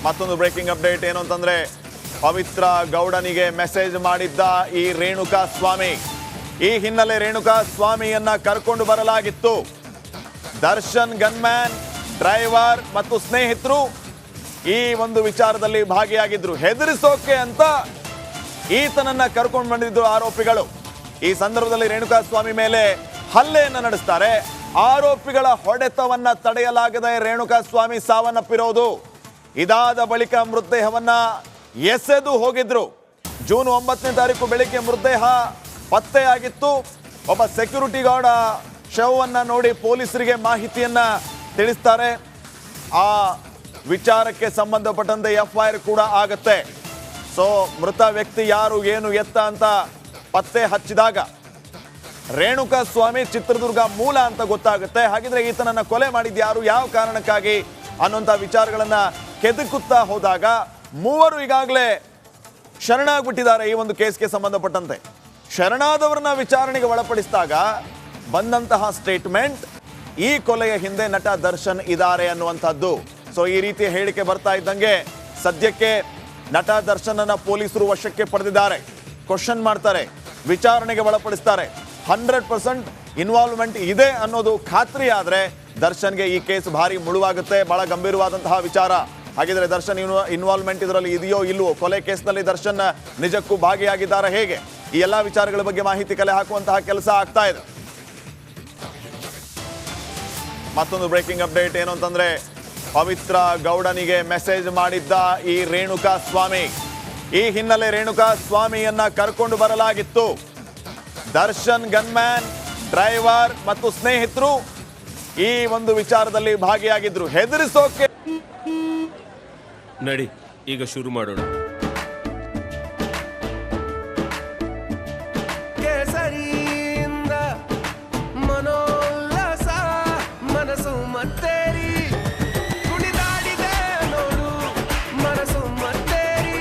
ಮತ್ತೊಂದು breaking update ಏನು ಅಂತಂದ್ರೆ ಪವಿತ್ರ ಗೌಡನಿಗೆ ಮೆಸೇಜ್ ಮಾಡಿದ್ದ ಈ ರೇಣುಕಾ ಸ್ವಾಮಿ. ಈ ಹಿನ್ನೆಲೆ ರೇಣುಕಾ ಸ್ವಾಮಿಯನ್ನ ಕರ್ಕೊಂಡು ಬರಲಾಗಿತ್ತು. ದರ್ಶನ್ ಗನ್ಮ್ಯಾನ್, ಡ್ರೈವರ್ ಮತ್ತು ಸ್ನೇಹಿತರು ಈ ಒಂದು ವಿಚಾರದಲ್ಲಿ ಭಾಗಿಯಾಗಿದ್ರು. ಹೆದರಿಸೋಕೆ ಅಂತ ಈತನನ್ನ ಕರ್ಕೊಂಡು ಬಂದಿದ್ದು ಆರೋಪಿಗಳು. ಈ ಸಂದರ್ಭದಲ್ಲಿ ರೇಣುಕಾ ಸ್ವಾಮಿ ಮೇಲೆ ಹಲ್ಲೆಯನ್ನ ನಡೆಸ್ತಾರೆ. ಆರೋಪಿಗಳ ಹೊಡೆತವನ್ನ ತಡೆಯಲಾಗದೆ ರೇಣುಕಾ ಸ್ವಾಮಿ ಸಾವನ್ನಪ್ಪಿರೋದು. ಇದಾದ ಬಳಿಕ ಮೃತದೇಹವನ್ನ ಎಸೆದು ಹೋಗಿದ್ರು. ಜೂನ್ 9ನೇ ತಾರೀಕು ಬೆಳಿಗ್ಗೆ ಮೃತದೇಹ ಪತ್ತೆಯಾಗಿತ್ತು. ಒಬ್ಬ ಸೆಕ್ಯೂರಿಟಿ ಗಾರ್ಡ್ ಶವವನ್ನ ನೋಡಿ ಪೊಲೀಸರಿಗೆ ಮಾಹಿತಿಯನ್ನ ತಿಳಿಸ್ತಾರೆ. ಆ ವಿಚಾರಕ್ಕೆ ಸಂಬಂಧಪಟ್ಟಂತೆ FIR ಕೂಡ ಆಗುತ್ತೆ. ಸೊ ಮೃತ ವ್ಯಕ್ತಿ ಯಾರು, ಏನು, ಎತ್ತ ಅಂತ ಪತ್ತೆ ಹಚ್ಚಿದಾಗ ರೇಣುಕಾ ಸ್ವಾಮಿ ಚಿತ್ರದುರ್ಗ ಮೂಲ ಅಂತ ಗೊತ್ತಾಗುತ್ತೆ. ಹಾಗಿದ್ರೆ ಈತನನ್ನ ಕೊಲೆ ಮಾಡಿದ ಯಾರು, ಯಾವ ಕಾರಣಕ್ಕಾಗಿ ಅನ್ನುವಂಥ ವಿಚಾರಗಳನ್ನ ಕೆದಕುತ್ತಾ ಹೋದಾಗ ಮೂವರು ಈಗಾಗಲೇ ಶರಣಾಗ್ಬಿಟ್ಟಿದ್ದಾರೆ. ಈ ಒಂದು ಕೇಸ್ಗೆ ಸಂಬಂಧಪಟ್ಟಂತೆ ಶರಣಾದವರನ್ನ ವಿಚಾರಣೆಗೆ ಒಳಪಡಿಸಿದಾಗ ಬಂದಂತಹ ಸ್ಟೇಟ್ಮೆಂಟ್ ಈ ಕೊಲೆಯ ಹಿಂದೆ ನಟ ದರ್ಶನ್ ಇದ್ದಾರೆ ಅನ್ನುವಂಥದ್ದು. ಸೊ ಈ ರೀತಿಯ ಹೇಳಿಕೆ ಬರ್ತಾ ಇದ್ದಂಗೆ ಸದ್ಯಕ್ಕೆ ನಟ ದರ್ಶನನ್ನ ಪೊಲೀಸರು ವಶಕ್ಕೆ ಪಡೆದಿದ್ದಾರೆ. ಕ್ವಶನ್ ಮಾಡ್ತಾರೆ, ವಿಚಾರಣೆಗೆ ಒಳಪಡಿಸ್ತಾರೆ. 100% ಇನ್ವಾಲ್ವ್ಮೆಂಟ್ ಇದೆ ಅನ್ನೋದು ಖಾತ್ರಿ ಆದ್ರೆ ದರ್ಶನ್ಗೆ ಈ ಕೇಸ್ ಭಾರಿ ಮುಳುವಾಗುತ್ತೆ. ಬಹಳ ಗಂಭೀರವಾದಂತಹ ವಿಚಾರ. ಹಾಗಿದ್ರೆ ದರ್ಶನ್ ಇನ್ವಾಲ್ವ್ಮೆಂಟ್ ಇದರಲ್ಲಿ ಇದೆಯೋ ಇಲ್ವೋ, ಕೊಲೆ ಕೇಸ್ನಲ್ಲಿ ದರ್ಶನ್ ನಿಜಕ್ಕೂ ಭಾಗಿಯಾಗಿದ್ದಾರೆ ಹೇಗೆ, ಈ ಎಲ್ಲಾ ವಿಚಾರಗಳ ಬಗ್ಗೆ ಮಾಹಿತಿ ಕಲೆ ಹಾಕುವಂತಹ ಕೆಲಸ ಆಗ್ತಾ ಇದೆ. ಮತ್ತೊಂದು ಬ್ರೇಕಿಂಗ್ ಅಪ್ಡೇಟ್ ಏನು ಅಂತಂದ್ರೆ ಪವಿತ್ರ ಗೌಡನಿಗೆ ಮೆಸೇಜ್ ಮಾಡಿದ್ದ ಈ ರೇಣುಕಾ ಸ್ವಾಮಿ. ಈ ಹಿನ್ನೆಲೆ ರೇಣುಕಾ ಸ್ವಾಮಿಯನ್ನ ಕರ್ಕೊಂಡು ಬರಲಾಗಿತ್ತು. ದರ್ಶನ್ ಗನ್ಮ್ಯಾನ್, ಡ್ರೈವರ್ ಮತ್ತು ಸ್ನೇಹಿತರು ಈ ಒಂದು ವಿಚಾರದಲ್ಲಿ ಭಾಗಿಯಾಗಿದ್ರು. ಹೆದರಿಸೋಕೆ ನಡಿ ಈಗ ಶುರು ಮಾಡೋಣ. ಕೇಸರಿಯಿಂದ ಮನೋಲ್ಲಾಸ ಮನಸ್ಸು ಮತ್ತೇರಿ ಕುಣಿದಾಡಿದೆ ನೋಡು, ಮನಸ್ಸು ಮತ್ತೇರಿ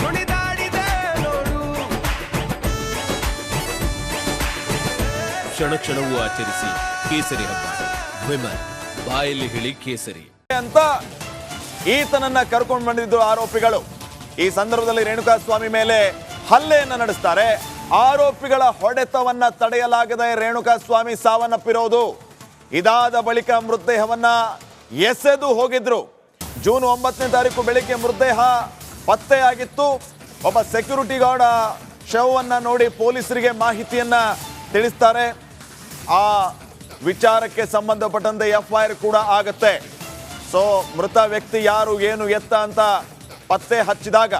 ಕುಣಿದಾಡಿದೆ ನೋಡು. ಕ್ಷಣ ಕ್ಷಣವೂ ಆಚರಿಸಿ ಕೇಸರಿ ಹಬ್ಬ. ವಿಮಲ್ ಬಾಯಲ್ಲಿ ಹೇಳಿ ಕೇಸರಿ ಅಂತ ಈತನನ್ನ ಕರ್ಕೊಂಡು ಬಂದಿದ್ದು ಆರೋಪಿಗಳು. ಈ ಸಂದರ್ಭದಲ್ಲಿ ರೇಣುಕಾ ಸ್ವಾಮಿ ಮೇಲೆ ಹಲ್ಲೆಯನ್ನ ನಡೆಸ್ತಾರೆ. ಆರೋಪಿಗಳ ಹೊಡೆತವನ್ನ ತಡೆಯಲಾಗದೆ ರೇಣುಕಾ ಸ್ವಾಮಿ ಸಾವನ್ನಪ್ಪಿರೋದು. ಇದಾದ ಬಳಿಕ ಮೃತದೇಹವನ್ನ ಎಸೆದು ಹೋಗಿದ್ರು. ಜೂನ್ 9ನೇ ತಾರೀಕು ಬೆಳಿಗ್ಗೆ ಮೃತದೇಹ ಪತ್ತೆಯಾಗಿತ್ತು. ಒಬ್ಬ ಸೆಕ್ಯೂರಿಟಿ ಗಾರ್ಡ್ ಶವವನ್ನ ನೋಡಿ ಪೊಲೀಸರಿಗೆ ಮಾಹಿತಿಯನ್ನ ತಿಳಿಸ್ತಾರೆ. ಆ ವಿಚಾರಕ್ಕೆ ಸಂಬಂಧಪಟ್ಟಂತೆ FIR ಕೂಡ ಆಗುತ್ತೆ. ಸೊ ಮೃತ ವ್ಯಕ್ತಿ ಯಾರು, ಏನು, ಎತ್ತ ಅಂತ ಪತ್ತೆ ಹಚ್ಚಿದಾಗ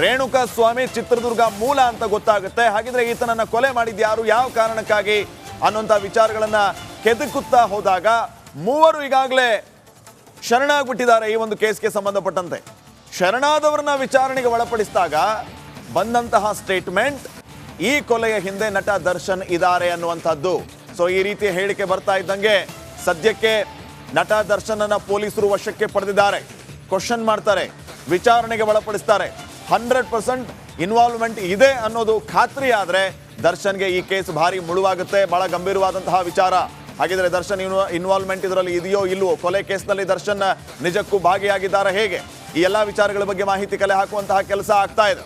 ರೇಣುಕಾ ಸ್ವಾಮಿ ಚಿತ್ರದುರ್ಗ ಮೂಲ ಅಂತ ಗೊತ್ತಾಗುತ್ತೆ. ಹಾಗಿದ್ರೆ ಈತನನ್ನ ಕೊಲೆ ಮಾಡಿದ ಯಾರು, ಯಾವ ಕಾರಣಕ್ಕಾಗಿ ಅನ್ನುವಂಥ ವಿಚಾರಗಳನ್ನ ಕೆದಕುತ್ತಾ ಹೋದಾಗ ಮೂವರು ಈಗಾಗಲೇ ಶರಣಾಗ್ಬಿಟ್ಟಿದ್ದಾರೆ. ಈ ಒಂದು ಕೇಸ್ಗೆ ಸಂಬಂಧಪಟ್ಟಂತೆ ಶರಣಾದವರನ್ನ ವಿಚಾರಣೆಗೆ ಒಳಪಡಿಸಿದಾಗ ಬಂದಂತಹ ಸ್ಟೇಟ್ಮೆಂಟ್ ಈ ಕೊಲೆಯ ಹಿಂದೆ ನಟ ದರ್ಶನ್ ಇದ್ದಾರೆ ಅನ್ನುವಂಥದ್ದು. ಸೊ ಈ ರೀತಿಯ ಹೇಳಿಕೆ ಬರ್ತಾ ಇದ್ದಂಗೆ ಸದ್ಯಕ್ಕೆ ನಟ ದರ್ಶನನ್ನ ಪೊಲೀಸರು ವಶಕ್ಕೆ ಪಡೆದಿದ್ದಾರೆ. ಕ್ವಶನ್ ಮಾಡ್ತಾರೆ, ವಿಚಾರಣೆಗೆ ಒಳಪಡಿಸ್ತಾರೆ. 100% ಇನ್ವಾಲ್ವ್ಮೆಂಟ್ ಇದೆ ಅನ್ನೋದು ಖಾತ್ರಿ ಆದ್ರೆ ದರ್ಶನ್ಗೆ ಈ ಕೇಸ್ ಭಾರಿ ಮುಳುವಾಗುತ್ತೆ. ಬಹಳ ಗಂಭೀರವಾದಂತಹ ವಿಚಾರ. ಹಾಗಿದ್ರೆ ದರ್ಶನ್ ಇನ್ವಾಲ್ವ್ಮೆಂಟ್ ಇದರಲ್ಲಿ ಇದೆಯೋ ಇಲ್ವೋ, ಕೊಲೆ ಕೇಸ್ನಲ್ಲಿ ದರ್ಶನ್ ನಿಜಕ್ಕೂ ಭಾಗಿಯಾಗಿದ್ದಾರೆ ಹೇಗೆ, ಈ ಎಲ್ಲಾ ವಿಚಾರಗಳ ಬಗ್ಗೆ ಮಾಹಿತಿ ಕಲೆ ಹಾಕುವಂತಹ ಕೆಲಸ ಆಗ್ತಾ ಇದೆ.